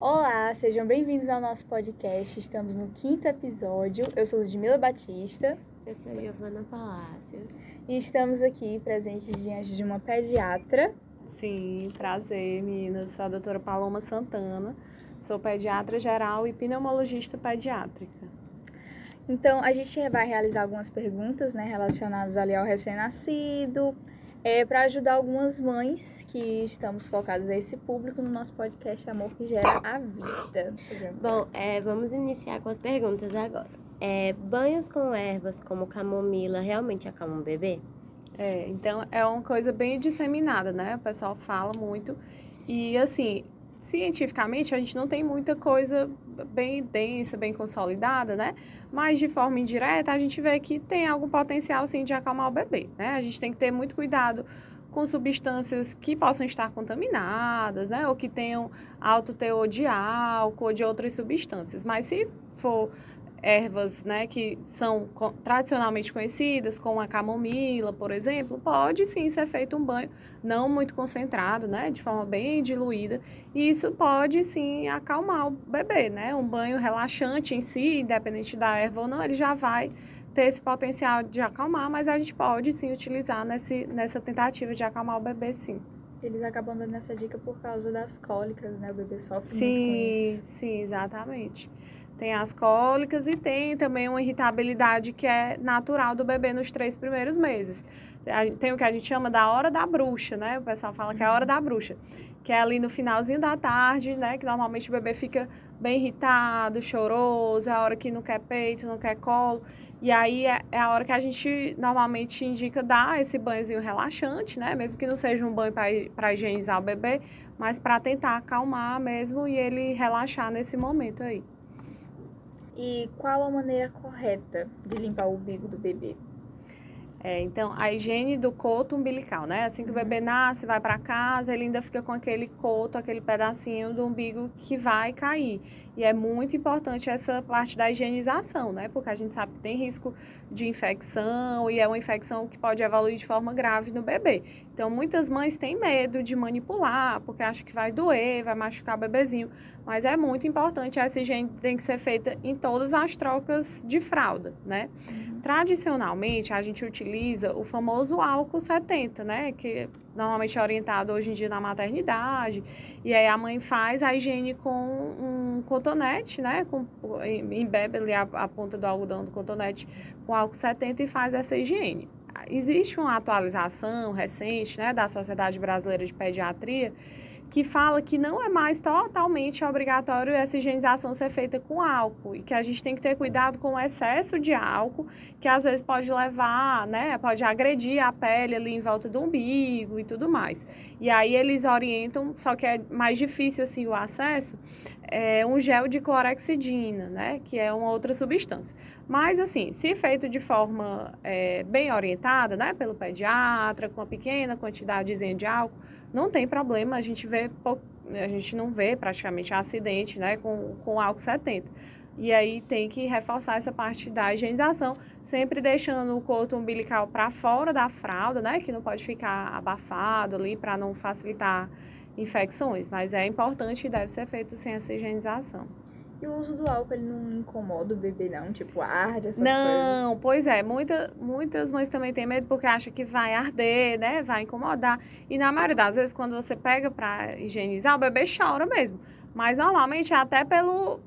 Olá, sejam bem-vindos ao nosso podcast. Estamos no 5º episódio. Eu sou Ludmila Batista. Eu sou Giovana Palácios. E estamos aqui presentes diante de uma pediatra. Sim, prazer, meninas. Sou a doutora Paloma Santana. Sou pediatra geral e pneumologista pediátrica. Então, a gente vai realizar algumas perguntas, relacionadas ali ao recém-nascido, para ajudar algumas mães que estamos focadas a esse público no nosso podcast Amor que Gera a Vida. Bom, vamos iniciar com as perguntas agora. Banhos com ervas como camomila realmente acalmam o bebê? Então é uma coisa bem disseminada, né? O pessoal fala muito. E assim, cientificamente a gente não tem muita coisa bem densa, bem consolidada, né? Mas de forma indireta a gente vê que tem algum potencial sim de acalmar o bebê, né? A gente tem que ter muito cuidado com substâncias que possam estar contaminadas, né? Ou que tenham alto teor de álcool ou de outras substâncias. Mas se for ervas, né, que são tradicionalmente conhecidas, como a camomila, por exemplo, pode sim ser feito um banho não muito concentrado, né, de forma bem diluída, e isso pode sim acalmar o bebê, né, um banho relaxante em si, independente da erva ou não, ele já vai ter esse potencial de acalmar, mas a gente pode sim utilizar nessa tentativa de acalmar o bebê, sim. Eles acabam dando essa dica por causa das cólicas, né, o bebê sofre muito com isso. Sim, exatamente. Tem as cólicas e tem também uma irritabilidade que é natural do bebê nos 3 primeiros meses. Tem o que a gente chama da hora da bruxa, né? O pessoal fala que é a hora da bruxa, que é ali no finalzinho da tarde, né? Que normalmente o bebê fica bem irritado, choroso, é a hora que não quer peito, não quer colo. E aí é a hora que a gente normalmente indica dar esse banhozinho relaxante, né? Mesmo que não seja um banho para higienizar o bebê, mas para tentar acalmar mesmo e ele relaxar nesse momento aí. E qual a maneira correta de limpar o umbigo do bebê? Então, a higiene do coto umbilical, né? Assim que o bebê nasce, vai para casa, ele ainda fica com aquele coto, aquele pedacinho do umbigo que vai cair. E é muito importante essa parte da higienização, né? Porque a gente sabe que tem risco de infecção e é uma infecção que pode evoluir de forma grave no bebê. Então, muitas mães têm medo de manipular, porque acham que vai doer, vai machucar o bebezinho. Mas é muito importante, essa higiene tem que ser feita em todas as trocas de fralda, né? Tradicionalmente, a gente utiliza o famoso álcool 70, né? Que normalmente é orientado hoje em dia na maternidade. E aí a mãe faz a higiene com um cotonete, né? Embebe ali a ponta do algodão do cotonete com álcool 70 e faz essa higiene. Existe uma atualização recente, né, da Sociedade Brasileira de Pediatria, que fala que não é mais totalmente obrigatório essa higienização ser feita com álcool e que a gente tem que ter cuidado com o excesso de álcool, que às vezes pode levar, né, pode agredir a pele ali em volta do umbigo e tudo mais. E aí eles orientam, só que é mais difícil assim o acesso, um gel de clorexidina, né, que é uma outra substância. Mas assim, se feito de forma bem orientada, né, pelo pediatra, com uma pequena quantidadezinha de álcool, não tem problema, a gente não vê praticamente acidente, né, com álcool 70. E aí tem que reforçar essa parte da higienização, sempre deixando o coto umbilical para fora da fralda, né, que não pode ficar abafado ali para não facilitar infecções. Mas é importante e deve ser feito sim essa higienização. E o uso do álcool, ele não incomoda o bebê, não? Tipo, arde, essas coisas? Não, pois é. Muitas mães também têm medo porque acham que vai arder, né? Vai incomodar. E na maioria das vezes, quando você pega para higienizar, o bebê chora mesmo. Mas normalmente é até pela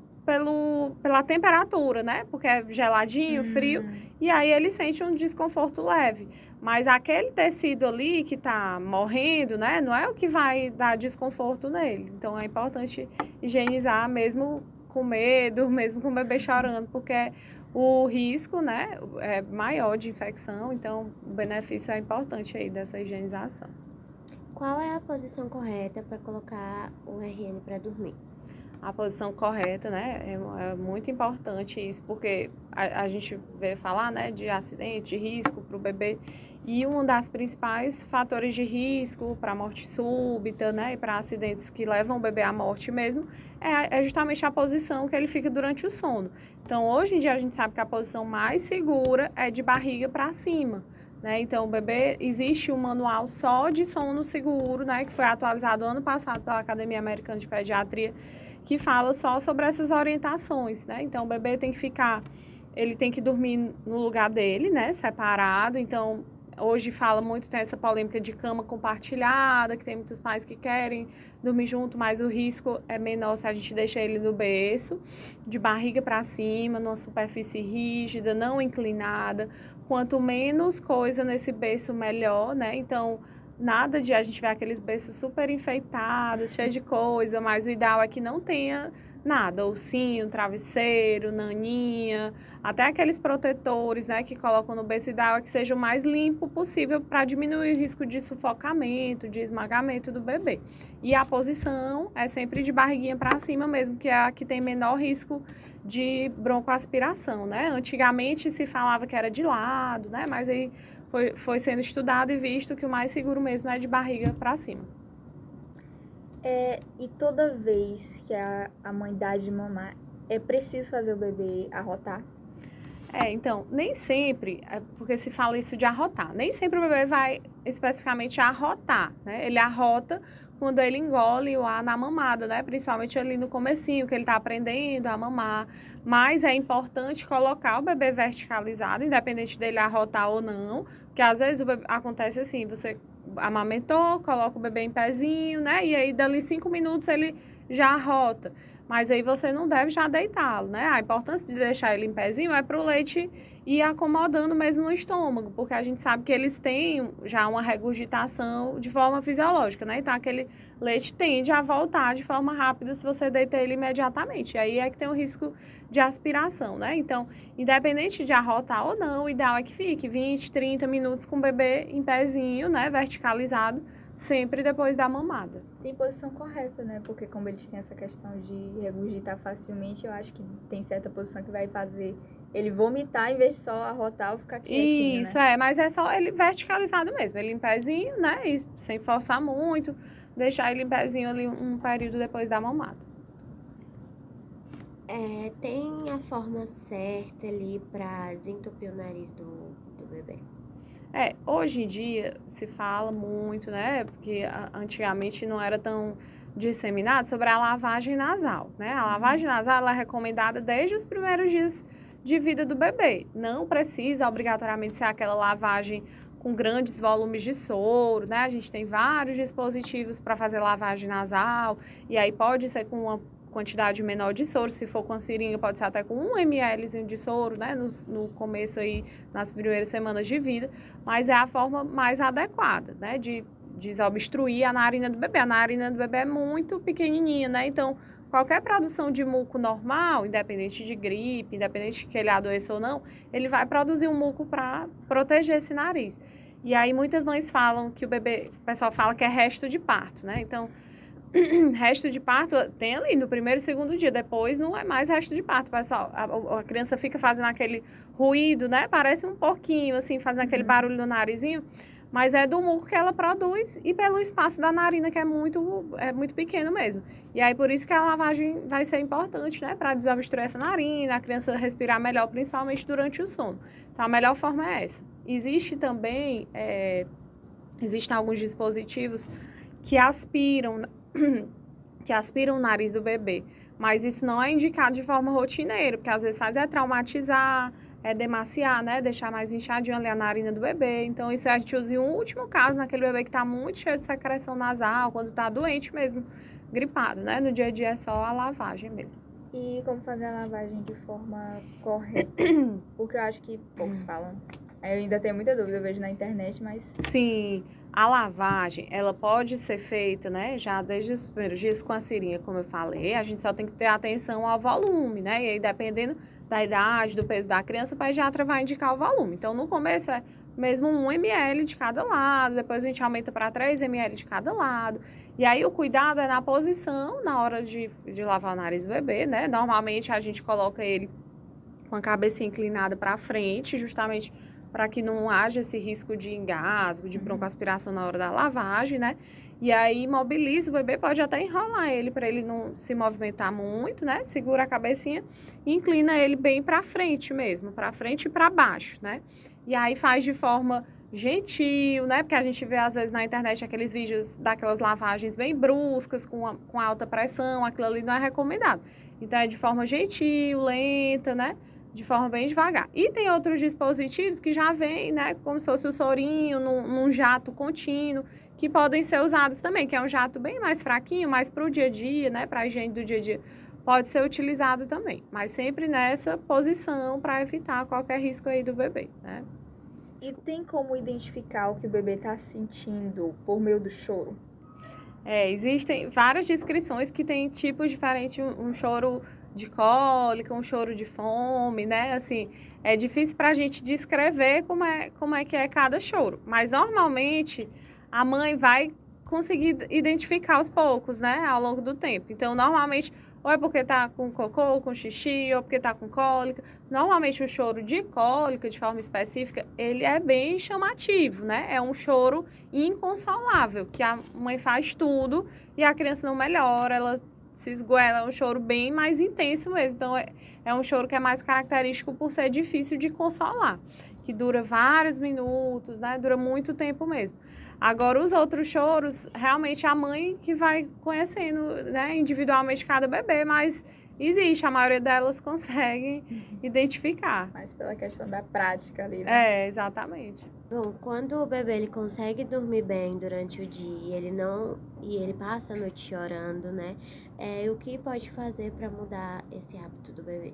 temperatura, né? Porque é geladinho, frio. E aí ele sente um desconforto leve. Mas aquele tecido ali que tá morrendo, né? Não é o que vai dar desconforto nele. Então é importante higienizar mesmo com medo, mesmo com o bebê chorando, porque o risco, né, é maior de infecção, então o benefício é importante aí dessa higienização. Qual é a posição correta para colocar o RN para dormir? A posição correta, né, é muito importante isso, porque a gente vê falar, né, de acidente, de risco para o bebê, e um das principais fatores de risco para morte súbita, né, e para acidentes que levam o bebê à morte mesmo, é justamente a posição que ele fica durante o sono. Então, hoje em dia, a gente sabe que a posição mais segura é de barriga para cima, né? Então, o bebê, existe um manual só de sono seguro, né, que foi atualizado ano passado pela Academia Americana de Pediatria, que fala só sobre essas orientações, né? Então, o bebê tem que ficar, ele tem que dormir no lugar dele, né? Separado. Então, hoje fala muito, tem essa polêmica de cama compartilhada, que tem muitos pais que querem dormir junto, mas o risco é menor se a gente deixa ele no berço, de barriga para cima, numa superfície rígida, não inclinada. Quanto menos coisa nesse berço, melhor, né? Então, nada de a gente ver aqueles berços super enfeitados, cheios de coisa, mas o ideal é que não tenha nada, ursinho, travesseiro, naninha, até aqueles protetores, né, que colocam no berço, ideal é que seja o mais limpo possível para diminuir o risco de sufocamento, de esmagamento do bebê. E a posição é sempre de barriguinha para cima mesmo, que é a que tem menor risco de broncoaspiração, né? Antigamente se falava que era de lado, né, mas aí foi sendo estudado e visto que o mais seguro mesmo é de barriga para cima. E toda vez que a mãe dá de mamar, é preciso fazer o bebê arrotar? Então, nem sempre, porque se fala isso de arrotar, nem sempre o bebê vai especificamente arrotar, né? Ele arrota quando ele engole o ar na mamada, né? Principalmente ali no comecinho, que ele tá aprendendo a mamar. Mas é importante colocar o bebê verticalizado, independente dele arrotar ou não, porque às vezes acontece assim, você amamentou, coloca o bebê em pezinho, né? E aí, dali 5 minutos, ele já arrota. Mas aí você não deve já deitá-lo, né? A importância de deixar ele em pezinho é para o leite ir acomodando mesmo no estômago, porque a gente sabe que eles têm já uma regurgitação de forma fisiológica, né? Então, aquele leite tende a voltar de forma rápida se você deita ele imediatamente. E aí é que tem o risco de aspiração, né? Então, independente de arrotar ou não, o ideal é que fique 20, 30 minutos com o bebê em pezinho, né? Verticalizado, sempre depois da mamada. Tem posição correta, né? Porque como eles têm essa questão de regurgitar facilmente, eu acho que tem certa posição que vai fazer ele vomitar em vez de só arrotar ou ficar quietinho, Isso, né? mas é só ele verticalizado mesmo, ele em pezinho, né? E sem forçar muito, deixar ele em pezinho ali um período depois da mamada. Tem a forma certa ali para desentupir o nariz do bebê? Hoje em dia se fala muito, né? Porque antigamente não era tão disseminado sobre a lavagem nasal, né? A lavagem nasal ela é recomendada desde os primeiros dias de vida do bebê. Não precisa obrigatoriamente ser aquela lavagem com grandes volumes de soro, né? A gente tem vários dispositivos para fazer lavagem nasal, e aí pode ser com uma quantidade menor de soro, se for com a seringa pode ser até com 1 ml de soro, né, no começo aí, nas primeiras semanas de vida, mas é a forma mais adequada, né, de desobstruir a narina do bebê. A narina do bebê é muito pequenininha, né, então qualquer produção de muco normal, independente de gripe, independente que ele adoeça ou não, ele vai produzir um muco para proteger esse nariz. E aí muitas mães falam que o pessoal fala que é resto de parto, né, então resto de parto tem ali no primeiro e segundo dia, depois não é mais resto de parto, pessoal. A criança fica fazendo aquele ruído, né? Parece um porquinho, assim, fazendo aquele barulho no narizinho, mas é do muco que ela produz e pelo espaço da narina, que é muito pequeno mesmo. E aí, por isso que a lavagem vai ser importante, né? Para desobstruir essa narina, a criança respirar melhor, principalmente durante o sono. Então, a melhor forma é essa. Existem alguns dispositivos que aspiram o nariz do bebê, mas isso não é indicado de forma rotineira, porque às vezes faz traumatizar, demaciar, né, deixar mais inchadinho ali a narina do bebê. Então isso a gente usa em um último caso, naquele bebê que está muito cheio de secreção nasal, quando está doente mesmo, gripado, né, no dia a dia é só a lavagem mesmo. E como fazer a lavagem de forma correta? Porque eu acho que poucos falam. Eu ainda tenho muita dúvida, eu vejo na internet, mas... Sim, a lavagem, ela pode ser feita, né, já desde os primeiros dias com a seringa, como eu falei, a gente só tem que ter atenção ao volume, né, e aí dependendo da idade, do peso da criança, o pediatra vai indicar o volume. Então, no começo é mesmo 1 ml de cada lado, depois a gente aumenta para 3 ml de cada lado. E aí o cuidado é na posição, na hora de lavar o nariz do bebê, né, normalmente a gente coloca ele com a cabeça inclinada para frente, justamente para que não haja esse risco de engasgo, de broncoaspiração na hora da lavagem, né? E aí mobiliza o bebê, pode até enrolar ele para ele não se movimentar muito, né? Segura a cabecinha e inclina ele bem para frente mesmo, para frente e para baixo, né? E aí faz de forma gentil, né? Porque a gente vê, às vezes, na internet aqueles vídeos daquelas lavagens bem bruscas, com alta pressão, aquilo ali não é recomendado. Então, é de forma gentil, lenta, né? De forma bem devagar. E tem outros dispositivos que já vêm, né? Como se fosse o sorinho, num jato contínuo, que podem ser usados também, que é um jato bem mais fraquinho, mas para o dia a dia, né? Para a higiene do dia a dia, pode ser utilizado também. Mas sempre nessa posição para evitar qualquer risco aí do bebê, né? E tem como identificar o que o bebê está sentindo por meio do choro? Existem várias descrições que tem tipos diferentes, um choro de cólica, um choro de fome, né? Assim, é difícil para a gente descrever como é que é cada choro. Mas, normalmente, a mãe vai conseguir identificar aos poucos, né? Ao longo do tempo. Então, normalmente, ou é porque tá com cocô, com xixi, ou porque tá com cólica. Normalmente, o choro de cólica, de forma específica, ele é bem chamativo, né? É um choro inconsolável, que a mãe faz tudo e a criança não melhora, ela se esgoela, é um choro bem mais intenso mesmo. Então, é um choro que é mais característico por ser difícil de consolar, que dura vários minutos, né? Dura muito tempo mesmo. Agora, os outros choros, realmente a mãe que vai conhecendo, né, individualmente cada bebê, mas existe, a maioria delas conseguem identificar. Mas pela questão da prática ali, né? Exatamente. Bom, quando o bebê ele consegue dormir bem durante o dia e ele passa a noite chorando, né? O que pode fazer para mudar esse hábito do bebê?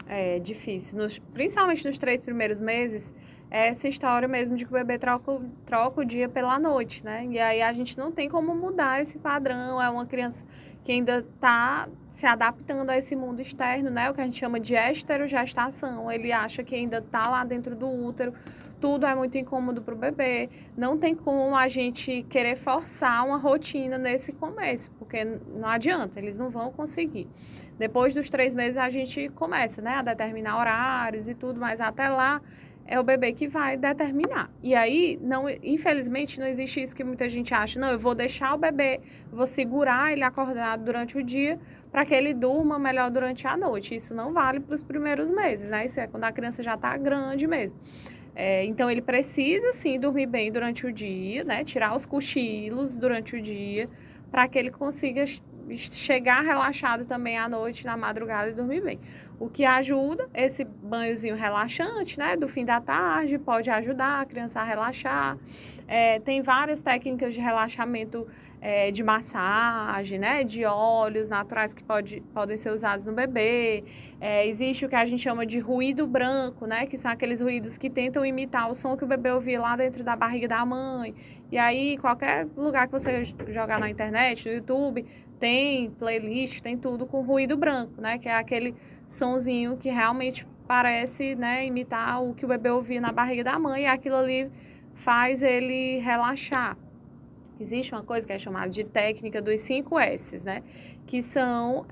É difícil, principalmente nos 3 primeiros meses, é essa história mesmo de que o bebê troca o dia pela noite, né? E aí a gente não tem como mudar esse padrão, é uma criança que ainda está se adaptando a esse mundo externo, né? O que a gente chama de esterogestação, ele acha que ainda está lá dentro do útero, tudo é muito incômodo para o bebê, não tem como a gente querer forçar uma rotina nesse começo, porque não adianta, eles não vão conseguir. Depois dos 3 meses a gente começa, né, a determinar horários e tudo, mas até lá é o bebê que vai determinar. E aí, infelizmente, não existe isso que muita gente acha. Não, eu vou deixar o bebê, vou segurar ele acordado durante o dia para que ele durma melhor durante a noite. Isso não vale para os primeiros meses, né? Isso é quando a criança já está grande mesmo. Então, ele precisa, sim, dormir bem durante o dia, né? Tirar os cochilos durante o dia para que ele consiga chegar relaxado também à noite, na madrugada, e dormir bem. O que ajuda, esse banhozinho relaxante, né, do fim da tarde, pode ajudar a criança a relaxar. Tem várias técnicas de relaxamento, de massagem, né, de óleos naturais que podem ser usados no bebê. Existe o que a gente chama de ruído branco, né, que são aqueles ruídos que tentam imitar o som que o bebê ouvia lá dentro da barriga da mãe. E aí, qualquer lugar que você jogar na internet, no YouTube, tem playlist, tem tudo com ruído branco, né? Que é aquele sonzinho que realmente parece, né, imitar o que o bebê ouvia na barriga da mãe, e aquilo ali faz ele relaxar. Existe uma coisa que é chamada de técnica dos 5 S's, né? Que são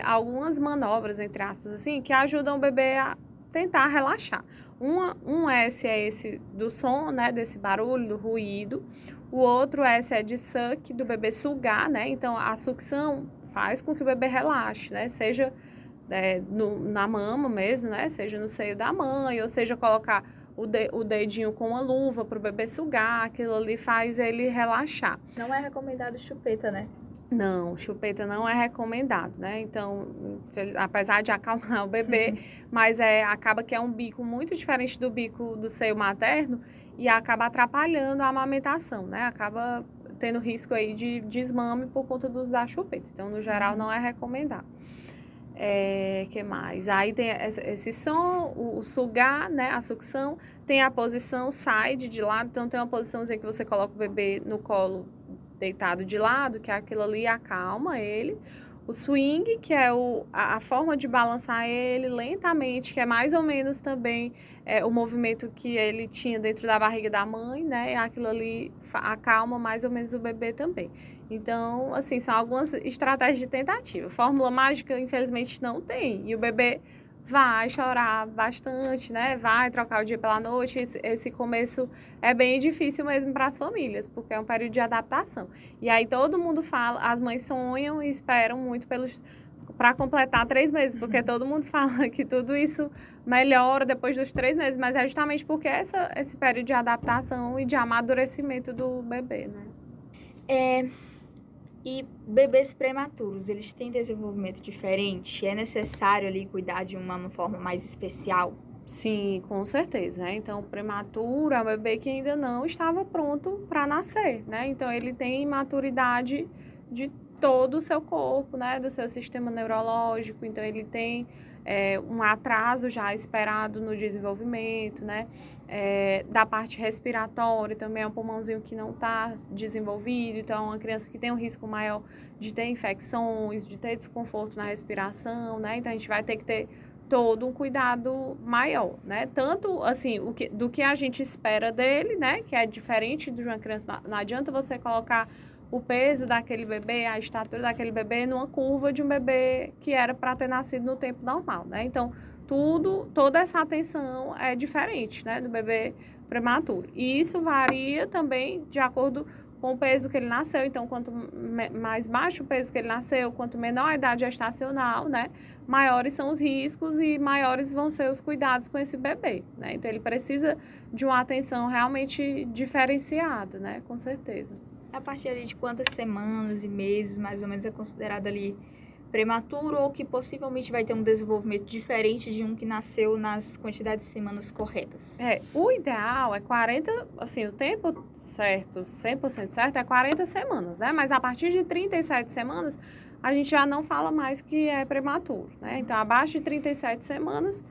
algumas manobras, entre aspas, assim, que ajudam o bebê a tentar relaxar. Um S é esse do som, né? Desse barulho, do ruído. O outro S é de suck, do bebê sugar, né? Então, a sucção faz com que o bebê relaxe, né? Seja na mama mesmo, né? Seja no seio da mãe, ou seja, colocar o dedinho com uma luva para o bebê sugar, aquilo ali faz ele relaxar. Não é recomendado chupeta, né? Não, chupeta não é recomendado, né? Então, apesar de acalmar o bebê, mas acaba que é um bico muito diferente do bico do seio materno e acaba atrapalhando a amamentação, né? Acaba tendo risco aí de desmame por conta do uso da chupeta. Então, no geral, não é recomendado. Que mais? Aí tem esse som, o sugar, né? A sucção. Tem a posição side de lado. Então, tem uma posiçãozinha que você coloca o bebê no colo deitado de lado, que aquilo ali acalma ele. O swing, que é a forma de balançar ele lentamente, que é mais ou menos também o movimento que ele tinha dentro da barriga da mãe, né? E aquilo ali acalma mais ou menos o bebê também. Então, assim, são algumas estratégias de tentativa. Fórmula mágica, infelizmente, não tem. E o bebê vai chorar bastante, né? Vai trocar o dia pela noite. Esse começo é bem difícil mesmo para as famílias, porque é um período de adaptação. E aí todo mundo fala, as mães sonham e esperam muito para completar 3 meses, porque todo mundo fala que tudo isso melhora depois dos 3 meses, mas é justamente porque esse período de adaptação e de amadurecimento do bebê, né? E bebês prematuros, eles têm desenvolvimento diferente? É necessário ali cuidar de uma forma mais especial? Sim, com certeza, né? Então, o prematuro é um bebê que ainda não estava pronto para nascer, né? Então, ele tem maturidade de todo o seu corpo, né? Do seu sistema neurológico. Então, ele tem um atraso já esperado no desenvolvimento, né? Da parte respiratória, também é um pulmãozinho que não está desenvolvido. Então, é uma criança que tem um risco maior de ter infecções, de ter desconforto na respiração, né? Então, a gente vai ter que ter todo um cuidado maior, né? Tanto, assim, do que a gente espera dele, né? Que é diferente de uma criança. Não adianta você colocar o peso daquele bebê, a estatura daquele bebê numa curva de um bebê que era para ter nascido no tempo normal, né? Então, toda essa atenção é diferente, né? Do bebê prematuro. E isso varia também de acordo com o peso que ele nasceu. Então, quanto mais baixo o peso que ele nasceu, quanto menor a idade gestacional, né, maiores são os riscos e maiores vão ser os cuidados com esse bebê, né? Então, ele precisa de uma atenção realmente diferenciada, né, com certeza. A partir ali de quantas semanas e meses, mais ou menos, é considerado ali prematuro ou que possivelmente vai ter um desenvolvimento diferente de um que nasceu nas quantidades de semanas corretas? O ideal é 40, assim, o tempo certo, 100% certo, é 40 semanas, né? Mas a partir de 37 semanas, a gente já não fala mais que é prematuro, né? Então, abaixo de 37 semanas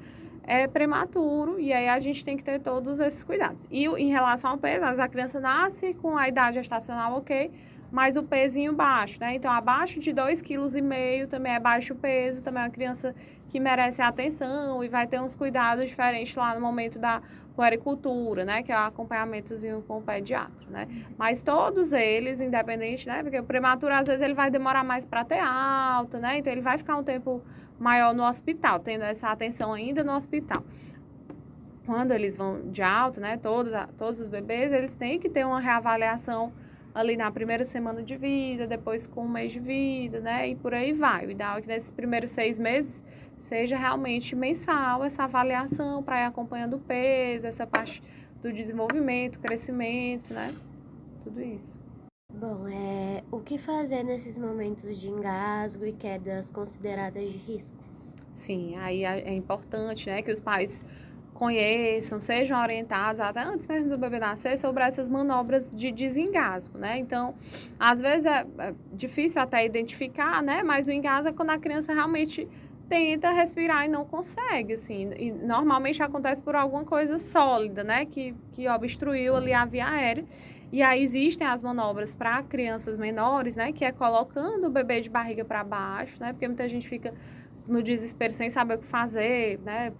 é prematuro e aí a gente tem que ter todos esses cuidados. E em relação ao peso, a criança nasce com a idade gestacional ok, mas o pezinho baixo, né? Então, abaixo de 2,5 kg também é baixo peso, também é uma criança que merece atenção e vai ter uns cuidados diferentes lá no momento da puericultura, né? Que é o acompanhamentozinho com o pediatra, né? Mas todos eles, independente, né? Porque o prematuro, às vezes, ele vai demorar mais para ter alta, né? Então, ele vai ficar um tempo maior no hospital, tendo essa atenção ainda no hospital. Quando eles vão de alta, né? Todos os bebês, eles têm que ter uma reavaliação ali na primeira semana de vida, depois com 1 mês de vida, né? E por aí vai. O ideal é que nesses primeiros 6 meses seja realmente mensal essa avaliação para ir acompanhando o peso, essa parte do desenvolvimento, crescimento, né? Tudo isso. Bom, o que fazer nesses momentos de engasgo e quedas consideradas de risco? Sim, aí é importante, né, que os pais conheçam, sejam orientados, até antes mesmo do bebê nascer, sobre essas manobras de desengasgo, né? Então, às vezes é difícil até identificar, né? Mas o engasgo é quando a criança realmente tenta respirar e não consegue, assim. E normalmente acontece por alguma coisa sólida, né? Que obstruiu ali a via aérea. E aí existem as manobras para crianças menores, né? Que é colocando o bebê de barriga para baixo, né? Porque muita gente fica no desespero sem saber o que fazer, né?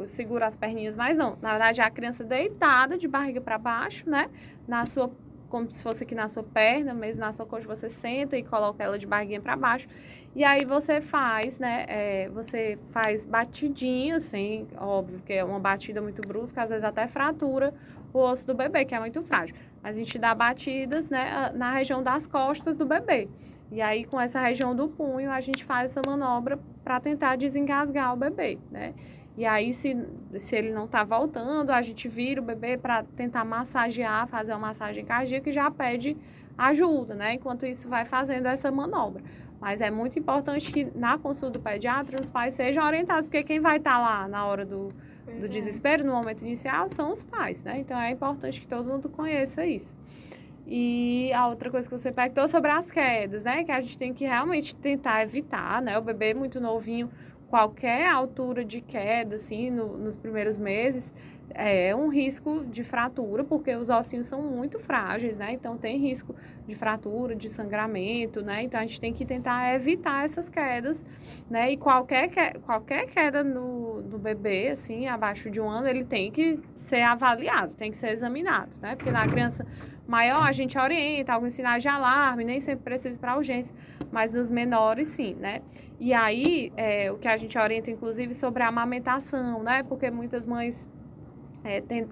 Segura as perninhas, mas não. Na verdade, é a criança deitada de barriga para baixo, né? Como se fosse aqui na sua perna, mesmo na sua coxa, você senta e coloca ela de barriguinha para baixo. E aí você faz, né? Você faz batidinha, assim, óbvio que é uma batida muito brusca, às vezes até fratura o osso do bebê, que é muito frágil. Mas a gente dá batidas, né? Na região das costas do bebê. E aí, com essa região do punho, a gente faz essa manobra para tentar desengasgar o bebê, né? E aí, se ele não tá voltando, a gente vira o bebê para tentar massagear, fazer uma massagem cardíaca e já pede ajuda, né? Enquanto isso, vai fazendo essa manobra. Mas é muito importante que na consulta do pediatra os pais sejam orientados, porque quem vai estar lá na hora do desespero, no momento inicial, são os pais, né? Então, é importante que todo mundo conheça isso. E a outra coisa que você perguntou sobre as quedas, né? Que a gente tem que realmente tentar evitar, né? O bebê muito novinho, qualquer altura de queda, assim, nos primeiros meses, é um risco de fratura, porque os ossinhos são muito frágeis, né? Então, tem risco de fratura, de sangramento, né? Então, a gente tem que tentar evitar essas quedas, né? E qualquer queda no bebê, assim, abaixo de 1 ano, ele tem que ser avaliado, tem que ser examinado, né? Porque na criança maior, a gente orienta alguns sinais de alarme, nem sempre precisa ir para urgência, mas nos menores, sim, né? E aí, o que a gente orienta, inclusive, sobre a amamentação, né? Porque muitas mães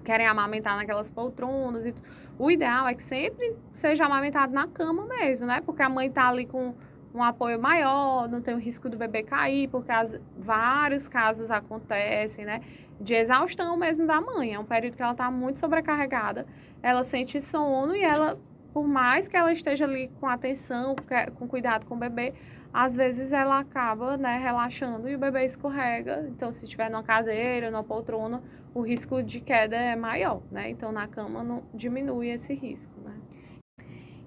querem amamentar naquelas poltronas e o ideal é que sempre seja amamentado na cama mesmo, né? Porque a mãe tá ali com um apoio maior, não tem o risco do bebê cair, porque vários casos acontecem, né, de exaustão mesmo da mãe. É um período que ela está muito sobrecarregada, ela sente sono e ela, por mais que ela esteja ali com atenção, com cuidado com o bebê, às vezes ela acaba, né, relaxando e o bebê escorrega. Então, se estiver numa cadeira, numa poltrona, o risco de queda é maior, né? Então, na cama não diminui esse risco, né?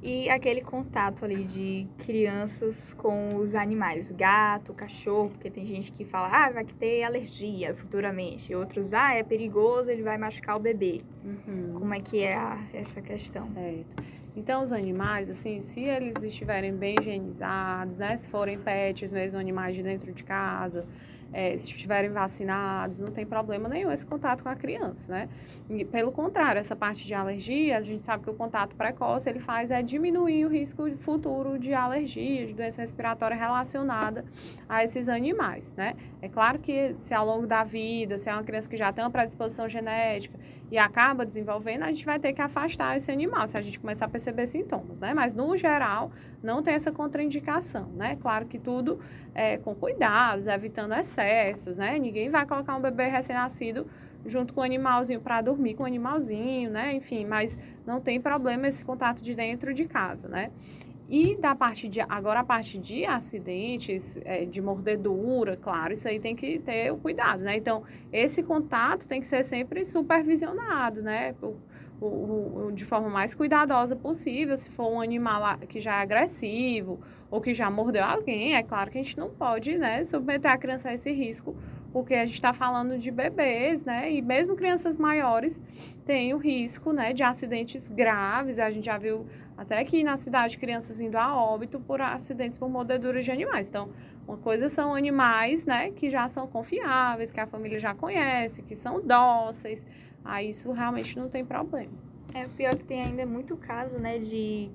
E aquele contato ali de crianças com os animais, gato, cachorro, porque tem gente que fala, vai ter alergia futuramente. Outros, é perigoso, ele vai machucar o bebê. Como é que é essa questão? Certo. Então, os animais, assim, se eles estiverem bem higienizados, né, se forem pets mesmo, animais de dentro de casa, se estiverem vacinados, não tem problema nenhum esse contato com a criança, né? E, pelo contrário, essa parte de alergia, a gente sabe que o contato precoce, ele faz diminuir o risco futuro de alergia, de doença respiratória relacionada a esses animais, né? É claro que se ao longo da vida, se é uma criança que já tem uma predisposição genética e acaba desenvolvendo, a gente vai ter que afastar esse animal, se a gente começar a perceber sintomas, né? Mas, no geral, não tem essa contraindicação, né? Claro que tudo com cuidados, evitando excessos, né? Ninguém vai colocar um bebê recém-nascido junto com o animalzinho para dormir com o animalzinho, né? Enfim, mas não tem problema esse contato de dentro de casa, né? E agora a parte de acidentes, de mordedura, claro, isso aí tem que ter o cuidado, né? Então, esse contato tem que ser sempre supervisionado, né? De forma mais cuidadosa possível. Se for um animal que já é agressivo ou que já mordeu alguém, é claro que a gente não pode, né, submeter a criança a esse risco, porque a gente está falando de bebês, né? E mesmo crianças maiores têm o risco, né, de acidentes graves. A gente já viu até aqui na cidade crianças indo a óbito por acidentes por mordeduras de animais. Então, uma coisa são animais, né, que já são confiáveis, que a família já conhece, que são dóceis. Aí isso realmente não tem problema. O pior que tem ainda muito caso, né, de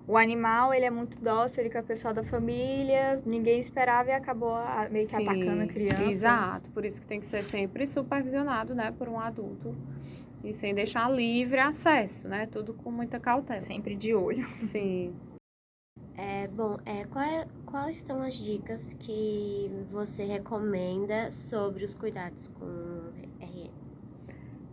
o animal, ele é muito dócil, ele com a pessoa da família, ninguém esperava e acabou meio que atacando a criança. Exato, por isso que tem que ser sempre supervisionado, né, por um adulto e sem deixar livre acesso, né, tudo com muita cautela. Sempre de olho. Sim. Quais são as dicas que você recomenda sobre os cuidados com RN?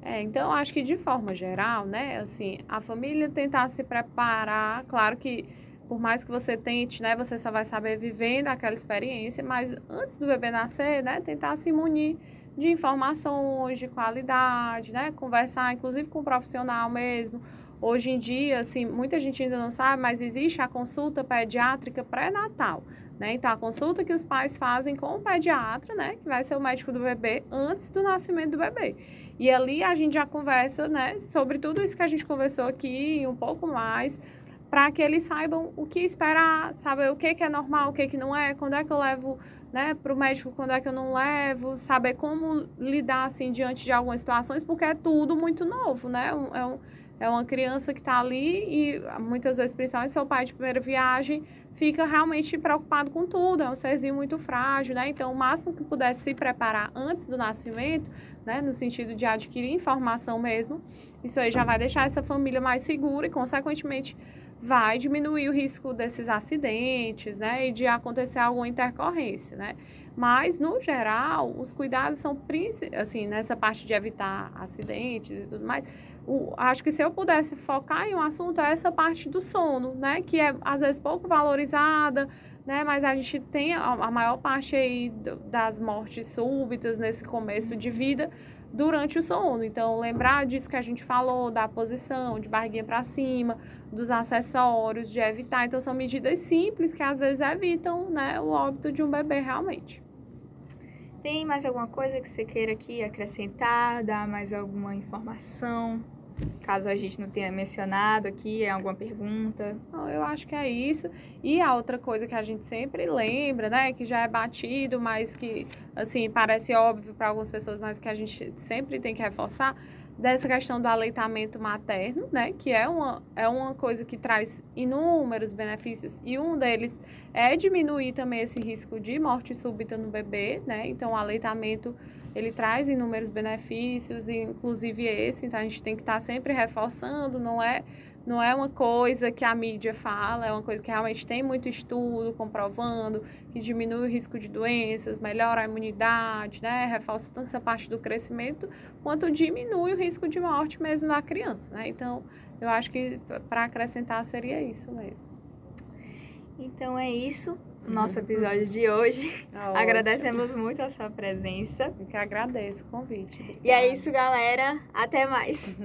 Então, acho que de forma geral, né, assim, a família tentar se preparar, claro que por mais que você tente, né, você só vai saber vivendo aquela experiência, mas antes do bebê nascer, né, tentar se munir de informações de qualidade, né, conversar inclusive com o profissional mesmo. Hoje em dia, assim, muita gente ainda não sabe, mas existe a consulta pediátrica pré-natal, né? Então, a consulta que os pais fazem com o pediatra, né, que vai ser o médico do bebê, antes do nascimento do bebê. E ali a gente já conversa, né, sobre tudo isso que a gente conversou aqui e um pouco mais, para que eles saibam o que esperar, saber o que é normal, o que não é, quando é que eu levo, né, para o médico, quando é que eu não levo, saber como lidar, assim, diante de algumas situações, porque é tudo muito novo, né? É uma criança que está ali e muitas vezes, principalmente seu pai de primeira viagem, fica realmente preocupado com tudo, é um serzinho muito frágil, né? Então, o máximo que pudesse se preparar antes do nascimento, né, no sentido de adquirir informação mesmo, isso aí já vai deixar essa família mais segura e, consequentemente, vai diminuir o risco desses acidentes, né, e de acontecer alguma intercorrência, né? Mas, no geral, os cuidados são, assim, nessa parte de evitar acidentes e tudo mais. Acho que se eu pudesse focar em um assunto, é essa parte do sono, né, que é, às vezes, pouco valorizada, né, mas a gente tem a maior parte aí das mortes súbitas nesse começo de vida durante o sono. Então, lembrar disso que a gente falou, da posição, de barriguinha para cima, dos acessórios, de evitar. Então, são medidas simples que às vezes evitam, né, o óbito de um bebê realmente. Tem mais alguma coisa que você queira aqui acrescentar, dar mais alguma informação? Caso a gente não tenha mencionado aqui, alguma pergunta? Não, eu acho que é isso. E a outra coisa que a gente sempre lembra, né, que já é batido, mas que, assim, parece óbvio para algumas pessoas, mas que a gente sempre tem que reforçar, dessa questão do aleitamento materno, né, que é uma coisa que traz inúmeros benefícios, e um deles é diminuir também esse risco de morte súbita no bebê, né, então o aleitamento, ele traz inúmeros benefícios, inclusive esse, então a gente tem que estar sempre reforçando, não é não é uma coisa que a mídia fala, é uma coisa que realmente tem muito estudo comprovando que diminui o risco de doenças, melhora a imunidade, né? Reforça tanto essa parte do crescimento, quanto diminui o risco de morte mesmo da criança, né? Então, eu acho que para acrescentar seria isso mesmo. Então é isso, o nosso episódio de hoje. Agradecemos muito a sua presença. Eu que agradeço o convite. E é isso, galera. Até mais.